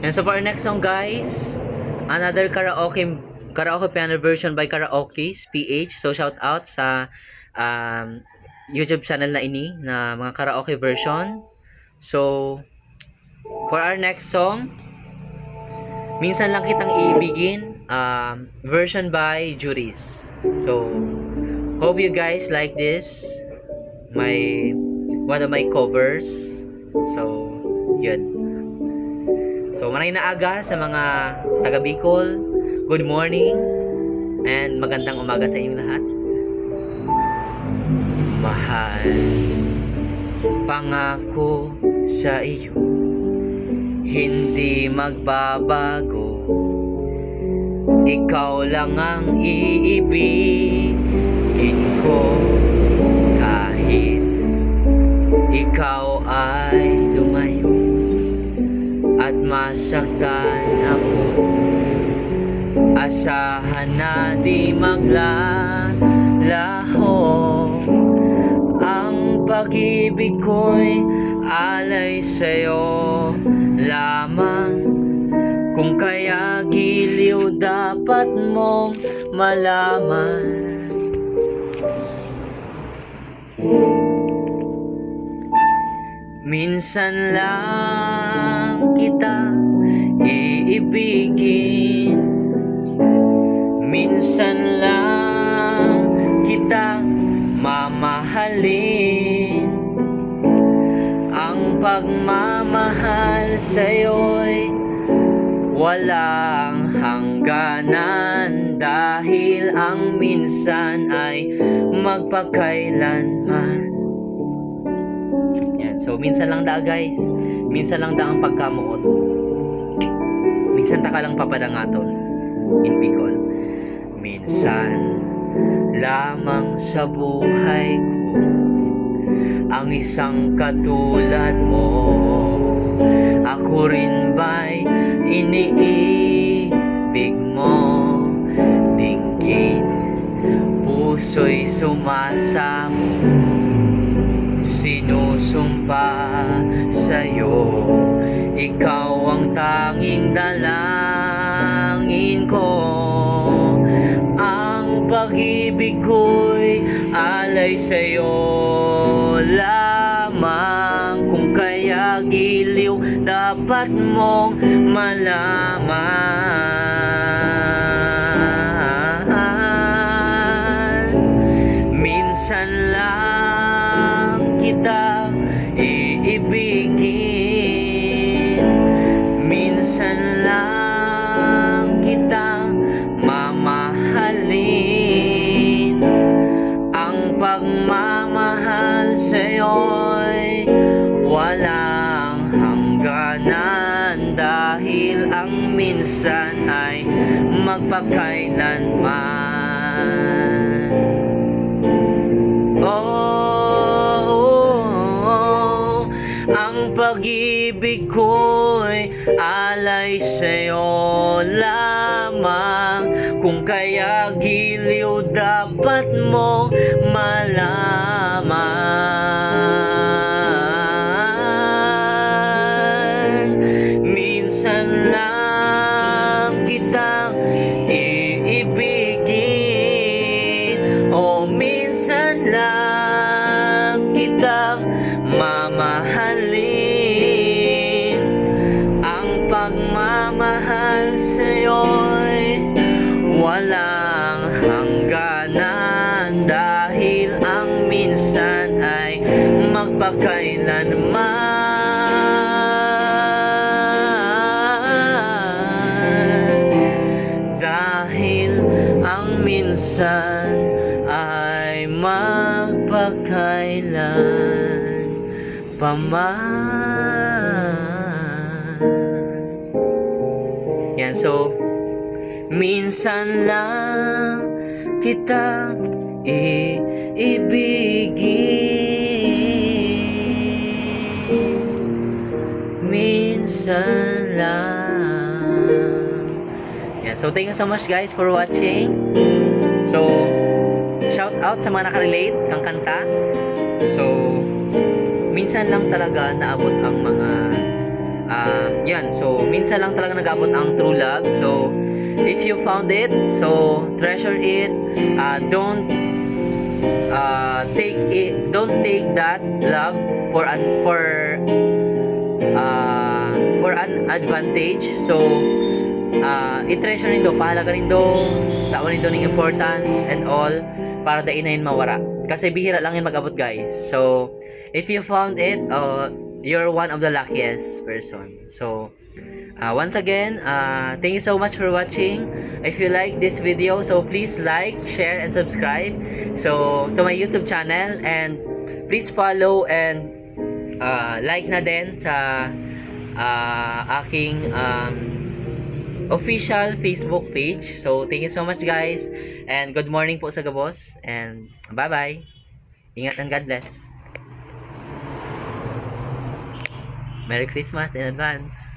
And so for our next song, guys, another karaoke piano version by Karaoke's PH. So shout out sa YouTube channel na ini na mga karaoke version. So for our next song, Minsan Lang Kitang Iibigin, version by Juris. So hope you guys like this, one of my covers. So yun. So, maraming naaga sa mga taga Bicol. Good morning and magandang umaga sa inyong lahat. Mahal, pangako sa iyo, hindi magbabago. Ikaw lang ang iibigin ko kahit ikaw ay lumayo at masaktan ako. Asahan na di maglalaho. Ang pag-ibig ko'y alay sa'yo lamang. Kung kaya giliw dapat mong malaman. Minsan lang kita iibigin, minsan lang kita mamahalin. Ang pagmamahal sa'yo'y walang hangganan, dahil ang minsan ay magpakailanman. Yan. So, minsan lang da, guys. Minsan lang da ang pagkamuot. Minsan ta ka lang papadangaton in Bicol. Minsan lamang sa buhay ko ang isang katulad mo. Ako rin ba'y iniibig mo? Dinggin, puso'y sumasamo. Sinusumpa sa'yo, ikaw ang tanging dalangin ko. Ang pag-ibig ko'y alay sa'yo lamang. Kung kaya giliw dapat mong malaman. Minsan lang kita iibigin, minsan lang kita mamahalin. Ang pagmamahal sa'yo'y walang hangganan, dahil ang minsan ay magpakailanman. Ang pag-ibig ko'y alay sa'yo lamang. Kung kaya giliw dapat mo malaman. Minsan lang kitang iibigin, o minsan lang kitang mamahalin. Ang pagmamahal sa'yo'y walang hangganan, dahil ang minsan ay magpakailanman. Dahil ang minsan ay magpakailan paman. Yan, so minsan lang kita iibigin, minsan lang. Yan, so thank you so much guys for watching. So shout out sa mga nakarelate ng kanta. So minsan lang talaga naabot ang mga yan, so minsan lang talaga nag-abot ang true love. So if you found it, so treasure it. Don't take that love for an advantage. So i-treasure nindo, pahalaga nindo, taon nindo ng importance and all, para da inayin mawara, kasi bihira lang yan mag-abot, guys. So if you found it, you're one of the luckiest person. So once again, thank you so much for watching. If you like this video, so please like, share, and subscribe so to my YouTube channel, and please follow and like na din sa aking official Facebook page. So thank you so much, guys, and good morning po sa Gabos, and bye bye. Ingat and God bless. Merry Christmas in advance.